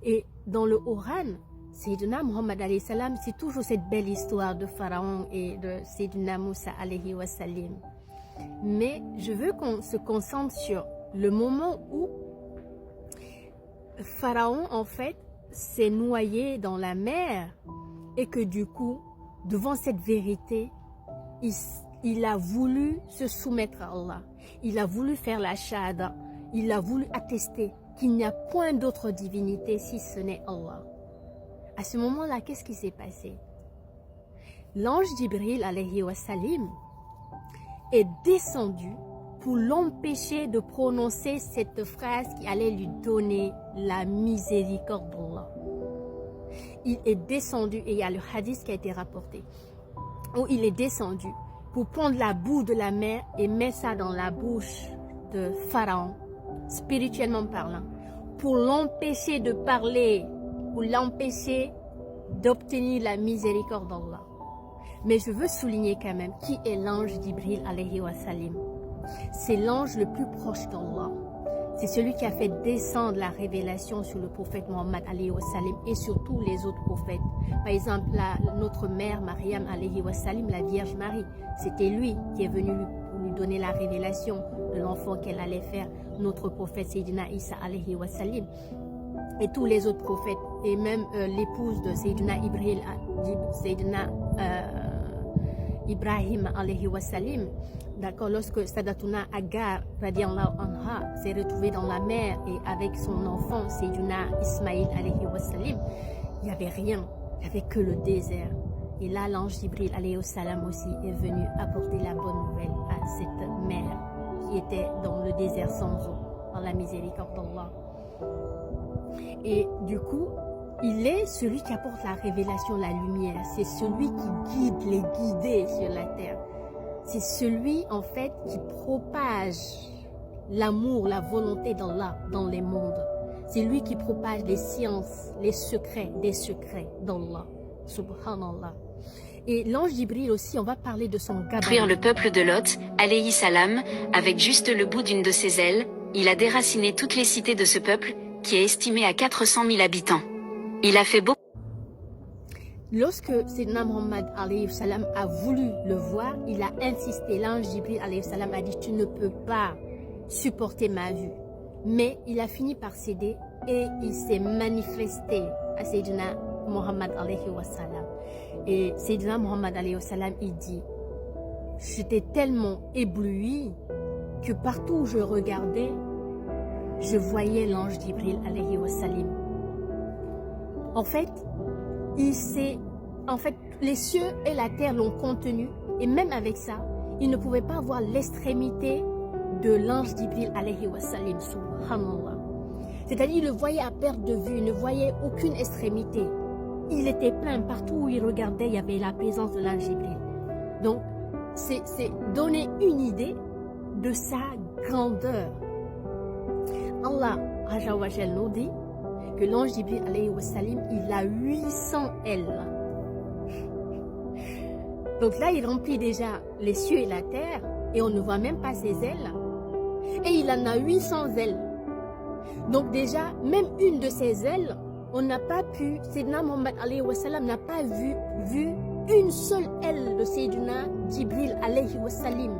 Et dans le Coran, Sayyidina Muhammad alayhi salam, c'est toujours cette belle histoire de Pharaon et de Sayyidina Moussa alayhi wa salam. Mais je veux qu'on se concentre sur le moment où Pharaon, en fait, s'est noyé dans la mer et que du coup, devant cette vérité, il a voulu se soumettre à Allah. Il a voulu faire la shahada. Il a voulu attester qu'il n'y a point d'autre divinité si ce n'est Allah. À ce moment-là, qu'est-ce qui s'est passé? L'ange Jibril alayhi wa salam est descendu pour l'empêcher de prononcer cette phrase qui allait lui donner la miséricorde d'Allah. Il est descendu, et il y a le hadith qui a été rapporté, où il est descendu pour prendre la boue de la mer et mettre ça dans la bouche de Pharaon, spirituellement parlant, pour l'empêcher de parler, pour l'empêcher d'obtenir la miséricorde d'Allah. Mais je veux souligner quand même qui est l'ange Jibril alayhi wa salam. C'est l'ange le plus proche d'Allah. C'est celui qui a fait descendre la révélation sur le prophète Mohammed alayhi wa salam et sur tous les autres prophètes. Par exemple, notre mère Mariam alayhi wa salam, la Vierge Marie, c'était lui qui est venu lui donner la révélation de l'enfant qu'elle allait faire. Notre prophète Sayyidina Isa alayhi wa salam et tous les autres prophètes, et même l'épouse de Sayyidina Ibrahim alayhi wa salam. D'accord, lorsque Sadatuna Agar radiallahu anha s'est retrouvée dans la mer et avec son enfant Sayyidina Ismaïl alayhi wa salam, il n'y avait rien, il n'y avait que le désert. Et là, l'ange Jibril alayhi wa salam aussi est venu apporter la bonne nouvelle à cette mère qui était dans le désert sans eau, dans la miséricorde d'Allah. Et du coup, il est celui qui apporte la révélation, la lumière. C'est celui qui guide les guidés sur la terre. C'est celui, en fait, qui propage l'amour, la volonté d'Allah dans les mondes. C'est lui qui propage les sciences, les secrets des secrets d'Allah. Subhanallah. Et l'ange Jibril aussi, on va parler de son gabarit. Détruire le peuple de Lot, alayhi salam, avec juste le bout d'une de ses ailes, il a déraciné toutes les cités de ce peuple, qui est estimé à 400 000 habitants. Il a fait beaucoup. Lorsque Sayyidina Muhammad alayhi salam a voulu le voir, il a insisté. L'ange Jibril alayhi salam a dit, tu ne peux pas supporter ma vue. Mais il a fini par céder et il s'est manifesté à Sayyidina Muhammad alayhi salam. Et Sayyidina Muhammad alayhi salam, il dit, j'étais tellement ébloui que partout où je regardais, je voyais l'ange Jibril alayhi salam. En fait, les cieux et la terre l'ont contenu, et même avec ça, il ne pouvait pas voir l'extrémité de l'ange Jibril alayhi wa salam, subhanallah. C'est-à-dire, il le voyait à perte de vue, il ne voyait aucune extrémité. Il était plein, partout où il regardait, il y avait la présence de l'ange Jibril. Donc, c'est donner une idée de sa grandeur. Allah Azza wa Jalla nous dit que l'ange Jibril alayhi wa salam, il a 800 ailes. Donc là, il remplit déjà les cieux et la terre, et on ne voit même pas ses ailes. Et il en a 800 ailes. Donc déjà, même une de ses ailes, on n'a pas pu, Sayyidina Muhammad alayhi wa salam n'a pas vu une seule aile de Sayyidina Jibril alayhi wa salam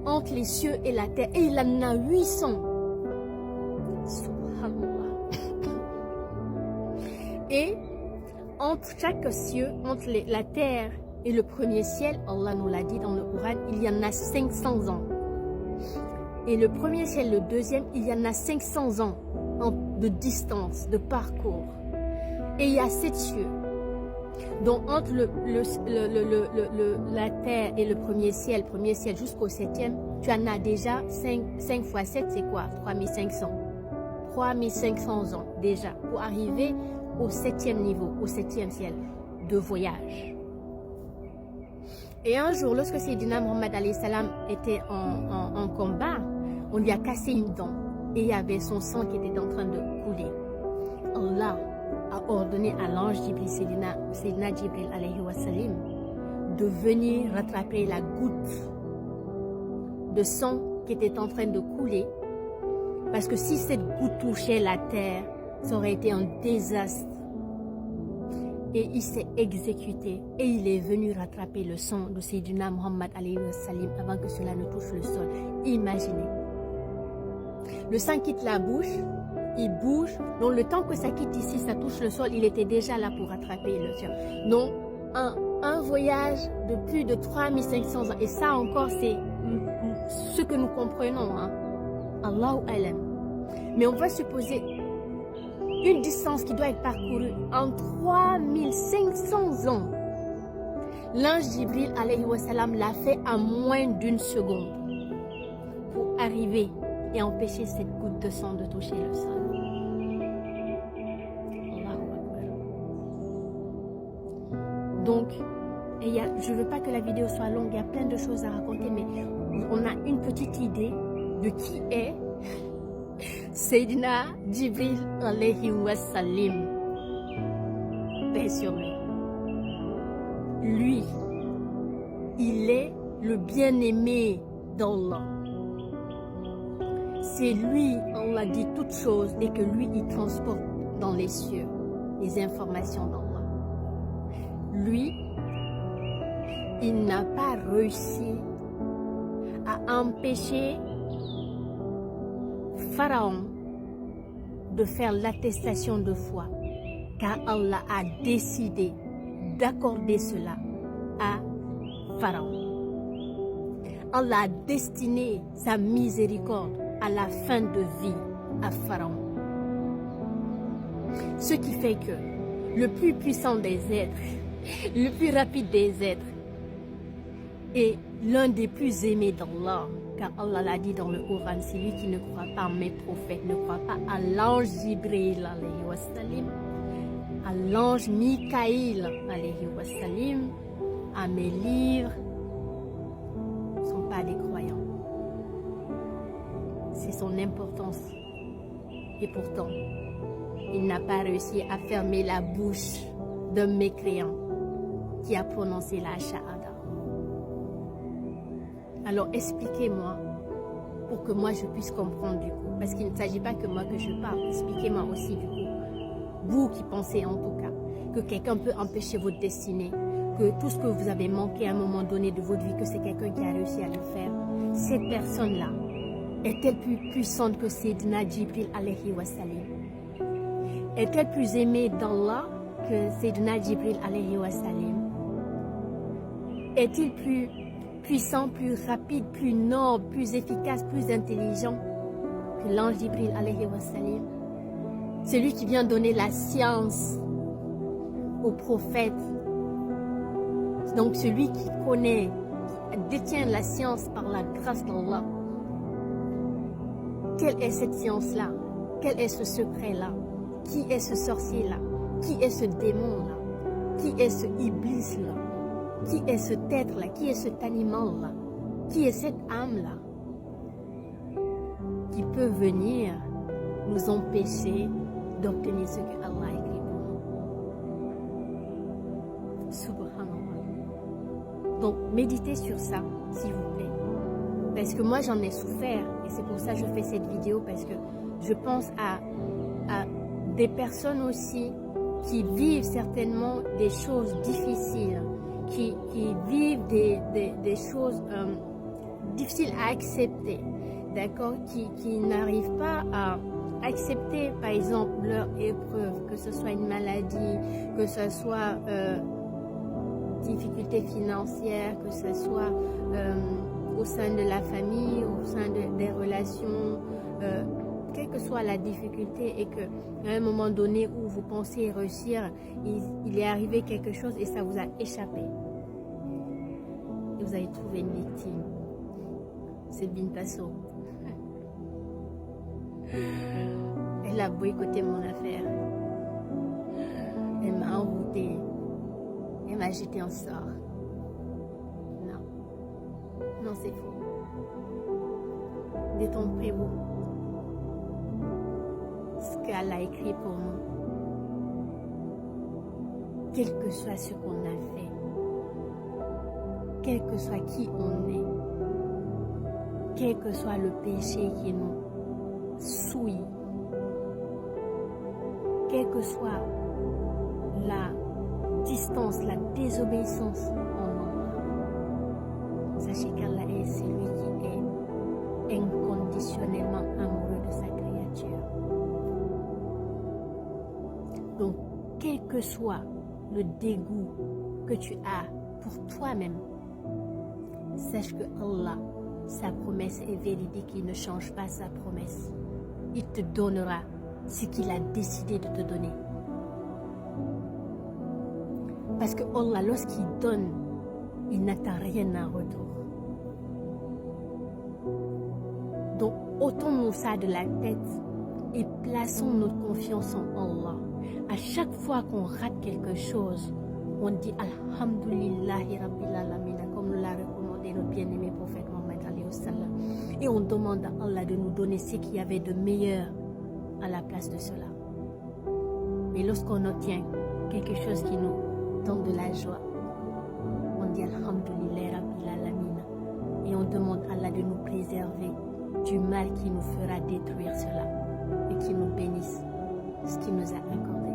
entre les cieux et la terre. Et il en a 800. Et entre chaque cieux, entre la terre et le premier ciel, Allah nous l'a dit dans le Coran, il y en a 500 ans. Et le premier ciel, le deuxième, il y en a 500 ans de distance, de parcours. Et il y a 7 cieux. Donc entre la terre et le premier ciel jusqu'au 7e, tu en as déjà 5 fois 7, c'est quoi? 3500. 3500 ans déjà pour arriver au 7e niveau, au 7e ciel de voyage. Et un jour, lorsque Sayyidina Muhammad alayhi salam était en combat, on lui a cassé une dent et il y avait son sang qui était en train de couler. Allah a ordonné à l'ange Jibril, Sayyidina Jibril alayhi wa salam, de venir rattraper la goutte de sang qui était en train de couler. Parce que si cette goutte touchait la terre, ça aurait été un désastre. Et il s'est exécuté et il est venu rattraper le sang de Sayyidina Muhammad alayhi wa sallam avant que cela ne touche le sol. Imaginez. Le sang quitte la bouche, il bouge. Donc le temps que ça quitte ici, ça touche le sol, il était déjà là pour rattraper le sang. Donc un voyage de plus de 3500 ans. Et ça encore, c'est ce que nous comprenons. Hein. Allahu alam. Mais on va supposer une distance qui doit être parcourue en 3500 ans. L'ange Jibril alayhi wa sallam l'a fait en moins d'une seconde pour arriver et empêcher cette goutte de sang de toucher le sol. Donc, je ne veux pas que la vidéo soit longue, il y a plein de choses à raconter, mais on a une petite idée de qui est Sayyidina Jibril alayhi wa sallam. Paix sur lui. Lui, il est le bien-aimé d'Allah. C'est lui, Allah dit toutes choses et que lui, il transporte dans les cieux les informations d'Allah. Lui, il n'a pas réussi à empêcher Pharaon de faire l'attestation de foi, car Allah a décidé d'accorder cela à Pharaon. Allah a destiné sa miséricorde à la fin de vie à Pharaon. Ce qui fait que le plus puissant des êtres, le plus rapide des êtres, et l'un des plus aimés d'Allah, car Allah l'a dit dans le Coran, c'est lui qui ne croit pas à mes prophètes, ne croit pas à l'ange Jibril alayhi wa sallam, à l'ange Mikaïl alayhi wa sallam, à mes livres, ne sont pas des croyants. C'est son importance. Et pourtant, il n'a pas réussi à fermer la bouche d'un mécréant qui a prononcé la shahada. Alors expliquez-moi pour que moi je puisse comprendre du coup. Parce qu'il ne s'agit pas que moi que je parle. Expliquez-moi aussi du coup. Vous qui pensez en tout cas que quelqu'un peut empêcher votre destinée, que tout ce que vous avez manqué à un moment donné de votre vie, que c'est quelqu'un qui a réussi à le faire. Cette personne-là est-elle plus puissante que Sayyidina Jibril alayhi wa sallam? Est-elle plus aimée d'Allah que Sayyidina Jibril alayhi wa sallam? Est-il plus puissant, plus rapide, plus noble, plus efficace, plus intelligent que l'ange Jibril alayhi wa sallam? Celui qui vient donner la science aux prophètes. Donc celui qui connaît, qui détient la science par la grâce d'Allah. Quelle est cette science-là? Quel est ce secret-là? Qui est ce sorcier-là? Qui est ce démon-là? Qui est ce iblis-là? Qui est cet être-là? Qui est cet animal-là? Qui est cette âme-là? Qui peut venir nous empêcher d'obtenir ce que Allah a écrit pour nous. Subhanallah. Donc, méditez sur ça, s'il vous plaît. Parce que moi, j'en ai souffert. Et c'est pour ça que je fais cette vidéo. Parce que je pense à des personnes aussi qui vivent certainement des choses difficiles. Qui vivent des choses difficiles à accepter. D'accord? Qui n'arrivent pas à accepter, par exemple, leur épreuve. Que ce soit une maladie, que ce soit difficultés financières, que ce soit au sein de la famille, au sein des relations, quelle que soit la difficulté, et qu'à un moment donné où vous pensez réussir, il est arrivé quelque chose et ça vous a échappé. Et vous avez trouvé une victime. C'est Bintasso. Elle a boycotté mon affaire. Elle m'a envoûtée. Elle m'a jeté en sort. Non, c'est faux. Détrompez-vous. Ce qu'Allah a écrit pour nous, quel que soit ce qu'on a fait, quel que soit qui on est, quel que soit le péché qui nous souille, quelle que soit la distance, la désobéissance en Allah, sachez qu'Allah est celui qui est inconditionnellement amoureux de sa créature. Donc, quel que soit le dégoût que tu as pour toi-même, sache que Allah, sa promesse est véridique, il ne change pas sa promesse. Il te donnera ce qu'il a décidé de te donner. Parce que Allah, lorsqu'il donne, il n'attend rien en retour. Donc, ôtons-nous ça de la tête et plaçons notre confiance en Allah. À chaque fois qu'on rate quelque chose, on dit Alhamdulillahi Rabbil Alamin, comme l'a recommandé notre bien-aimé prophète Mohammed alayhi wa sallam. Et on demande à Allah de nous donner ce qu'il y avait de meilleur à la place de cela. Mais lorsqu'on obtient quelque chose qui nous donne de la joie, on dit Alhamdulillah Rabbil Alamin. Et on demande à Allah de nous préserver du mal qui nous fera détruire cela et qui nous bénisse ce qu'il nous a accordé.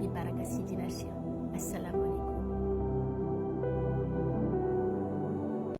Bi baraka Sidina Cheikh. Assalamu alaikum.